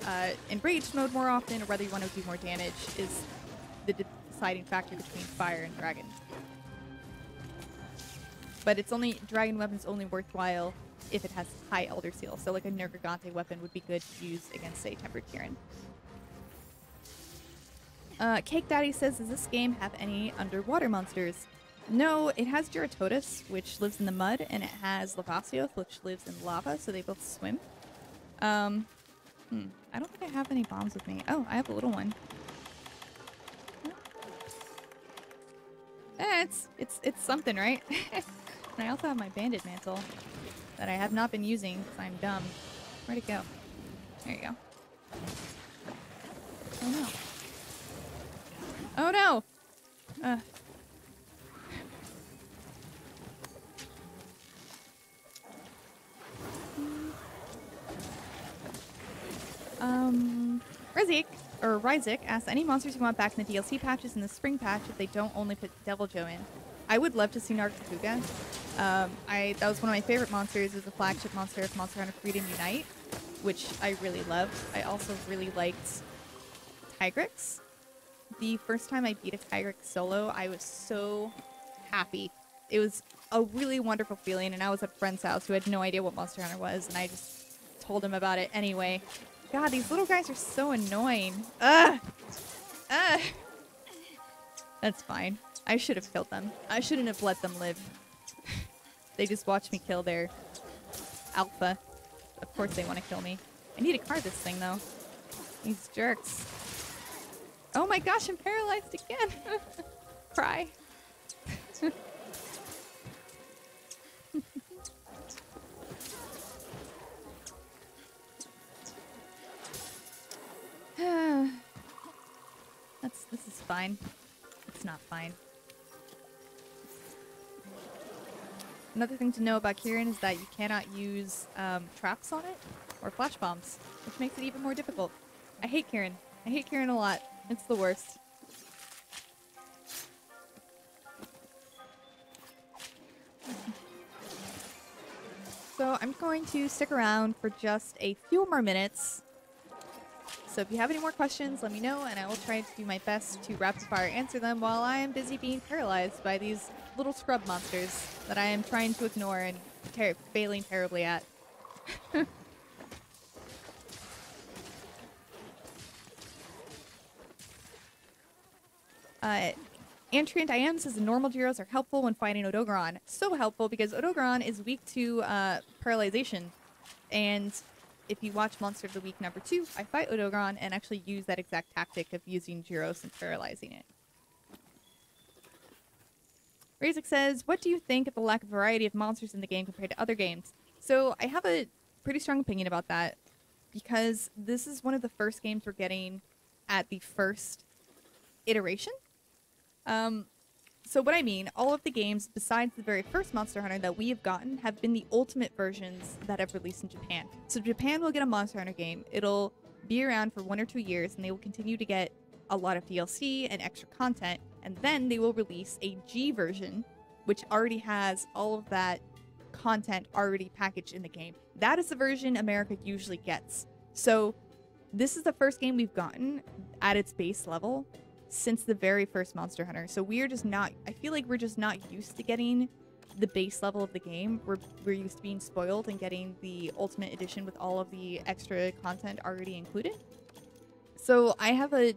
enraged mode more often or whether you want to do more damage is the deciding factor between Fire and Dragon. But Dragon weapon's only worthwhile if it has high Elder Seal. So like a Nergigante weapon would be good to use against, say, Tempered Kirin. Cake Daddy says, does this game have any underwater monsters? No, it has Duratotus, which lives in the mud, and it has Lavasioth, which lives in lava, so they both swim. I don't think I have any bombs with me. Oh, I have a little one. It's something, right? And I also have my Bandit Mantle that I have not been using because I'm dumb. Where'd it go? There you go. Oh no. Oh no! Rizik asks, any monsters you want back in the DLC patches in the spring patch if they don't only put Devil Joe in? I would love to see Nargacuga. That was one of my favorite monsters. It was a flagship monster of Monster Hunter Freedom Unite, which I really loved. I also really liked Tigrex. The first time I beat a Tigrex solo, I was so happy. It was a really wonderful feeling, and I was at a friend's house who had no idea what Monster Hunter was, and I just told him about it anyway. God, these little guys are so annoying. Ugh! Ugh! That's fine. I should have killed them. I shouldn't have let them live. They just watched me kill their alpha. Of course they want to kill me. I need to card this thing, though. These jerks. Oh my gosh, I'm paralyzed again! Cry. fine. It's not fine. Another thing to know about Kieran is that you cannot use traps on it or flash bombs, which makes it even more difficult. I hate Kieran. I hate Kieran a lot. It's the worst. So I'm going to stick around for just a few more minutes. So if you have any more questions, let me know, and I will try to do my best to rapid fire answer them while I am busy being paralyzed by these little scrub monsters that I am trying to ignore and failing terribly at. Antrian Diane says the normal Gyros are helpful when fighting Odogaron. So helpful because Odogaron is weak to paralyzation. And if you watch Monster of the Week number 2, I fight Odogaron and actually use that exact tactic of using Gyros and paralyzing it. Razik says, what do you think of the lack of variety of monsters in the game compared to other games? So I have a pretty strong opinion about that because this is one of the first games we're getting at the first iteration. So what I mean, all of the games besides the very first Monster Hunter that we have gotten have been the ultimate versions that have released in Japan. So Japan will get a Monster Hunter game. It'll be around for 1 or 2 years and they will continue to get a lot of DLC and extra content. And then they will release a G version, which already has all of that content already packaged in the game. That is the version America usually gets. So this is the first game we've gotten at its base level since the very first Monster Hunter. So we are just not, I feel like we're just not used to getting the base level of the game. We're used to being spoiled and getting the Ultimate Edition with all of the extra content already included. So I have a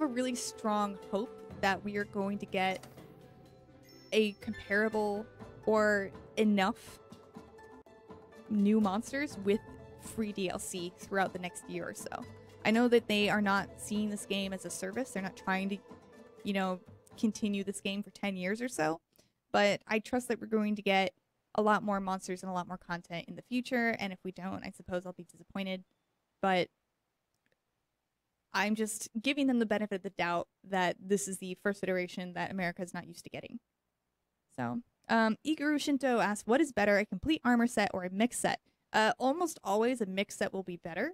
really strong hope that we are going to get a comparable or enough new monsters with free DLC throughout the next year or so. I know that they are not seeing this game as a service. They're not trying to, you know, continue this game for 10 years or so. But I trust that we're going to get a lot more monsters and a lot more content in the future. And if we don't, I suppose I'll be disappointed. But I'm just giving them the benefit of the doubt that this is the first iteration that America is not used to getting. So, Iguru Shinto asks, what is better, a complete armor set or a mix set? Almost always a mix set will be better.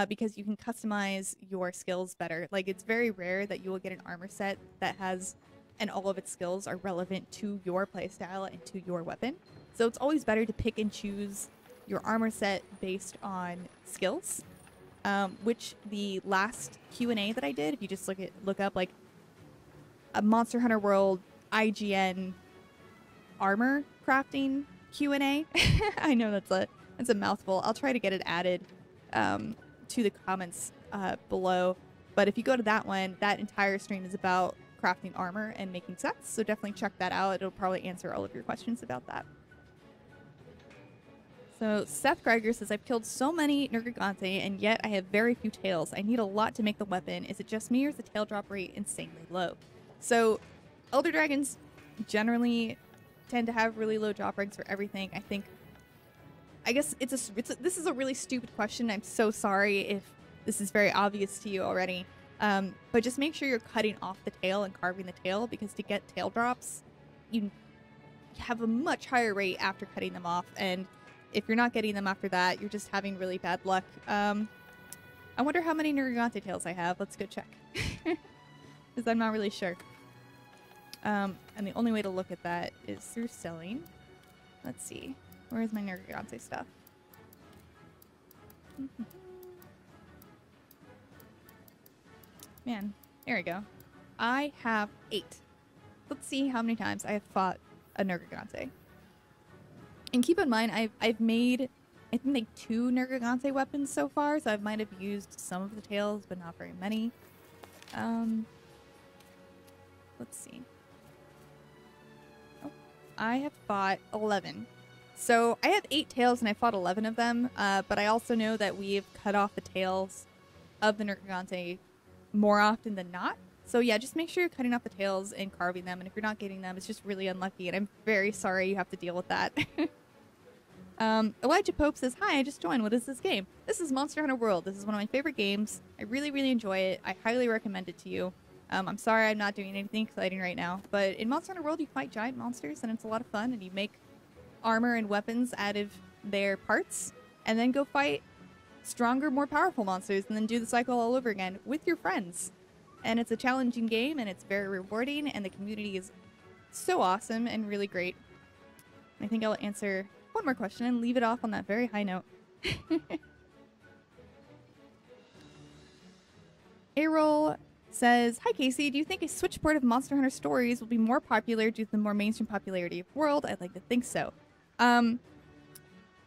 Because you can customize your skills better. Like, it's very rare that you will get an armor set that has, and all of its skills are relevant to your playstyle and to your weapon. So it's always better to pick and choose your armor set based on skills. Which the last Q&A that I did, if you just look up like a Monster Hunter World IGN armor crafting Q&A. I know that's a mouthful. I'll try to get it added to the comments below, but if you go to that one, that entire stream is about crafting armor and making sets, so definitely check that out. It'll probably answer all of your questions about that. So Seth Greiger says, I've killed so many Nergigante and yet I have very few tails. I need a lot to make the weapon. Is it just me or is the tail drop rate insanely low? So Elder Dragons generally tend to have really low drop rates for everything. I guess this is a really stupid question. I'm so sorry if this is very obvious to you already. But just make sure you're cutting off the tail and carving the tail, because to get tail drops, you have a much higher rate after cutting them off. And if you're not getting them after that, you're just having really bad luck. I wonder how many Nergigante tails I have. Let's go check. Because I'm not really sure. And the only way to look at that is through selling. Let's see. Where is my Nergigante stuff? Man, there we go. I have 8. Let's see how many times I have fought a Nergigante. And keep in mind, I've made, I think, like 2 Nergigante weapons so far, so I might have used some of the tails, but not very many. Let's see. Oh, I have fought 11. So I have 8 tails and I fought 11 of them, but I also know that we've cut off the tails of the Nergigante more often than not. So yeah, just make sure you're cutting off the tails and carving them, and if you're not getting them, it's just really unlucky, and I'm very sorry you have to deal with that. Elijah Pope says, hi, I just joined. What is this game? This is Monster Hunter World. This is one of my favorite games. I really, really enjoy it. I highly recommend it to you. I'm sorry I'm not doing anything exciting right now, but in Monster Hunter World, you fight giant monsters, and it's a lot of fun, and you make armor and weapons out of their parts, and then go fight stronger, more powerful monsters, and then do the cycle all over again with your friends. And it's a challenging game, and it's very rewarding, and the community is so awesome and really great. I think I'll answer one more question and leave it off on that very high note. A-Roll says, hi Casey, do you think a Switch port of Monster Hunter Stories will be more popular due to the more mainstream popularity of World? I'd like to think so.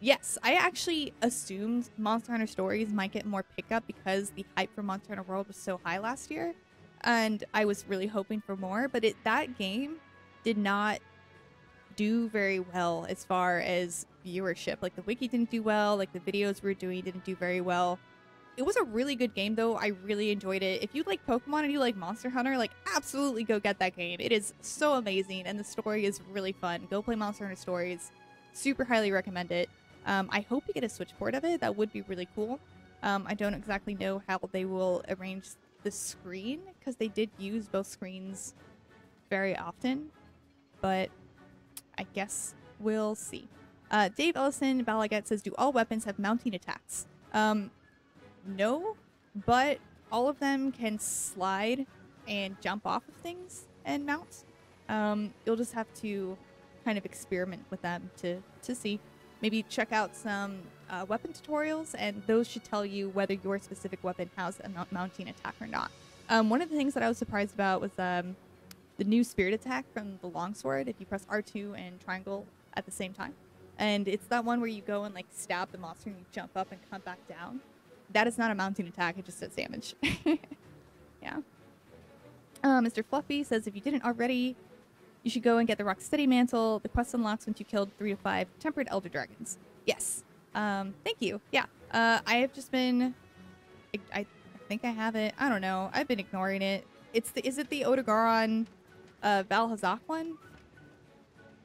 Yes, I actually assumed Monster Hunter Stories might get more pickup because the hype for Monster Hunter World was so high last year, and I was really hoping for more, but that game did not do very well as far as viewership. Like, the wiki didn't do well, like the videos we were doing didn't do very well. It was a really good game though. I really enjoyed it. If you like Pokemon and you like Monster Hunter, like, absolutely go get that game. It is so amazing, and the story is really fun. Go play Monster Hunter Stories. Super highly recommend it. I hope we get a Switch port of it. That would be really cool. I don't exactly know how they will arrange the screen, because they did use both screens very often, but I guess we'll see. Dave Ellison Balagat says, do all weapons have mounting attacks? No, but all of them can slide and jump off of things and mount. You'll just have to kind of experiment with them to see. Maybe check out some weapon tutorials, and those should tell you whether your specific weapon has a mounting attack or not. One of the things that I was surprised about was the new spirit attack from the longsword, if you press R2 and triangle at the same time. And it's that one where you go and like stab the monster and you jump up and come back down. That is not a mounting attack, it just does damage. Yeah. Mr. Fluffy says, if you didn't already, you should go and get the Rocksteady Mantle. The quest unlocks once you killed 3 to 5 tempered elder dragons. Yes. Thank you. Yeah. I have just been... I think I have it. I don't know. I've been ignoring it. Is it the Odogaron Valhazak one?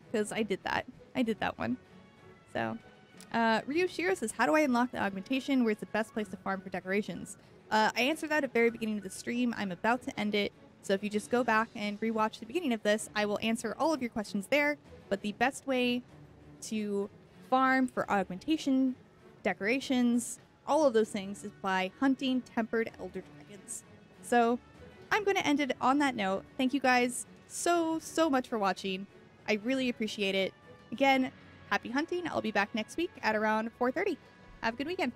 Because I did that. I did that one. So... Ryu Shiro says, how do I unlock the augmentation? Where's the best place to farm for decorations? I answered that at the very beginning of the stream. I'm about to end it. So if you just go back and rewatch the beginning of this, I will answer all of your questions there. But the best way to farm for augmentation, decorations, all of those things is by hunting tempered elder dragons. So I'm going to end it on that note. Thank you guys so much for watching. I really appreciate it. Again, happy hunting. I'll be back next week at around 4:30. Have a good weekend.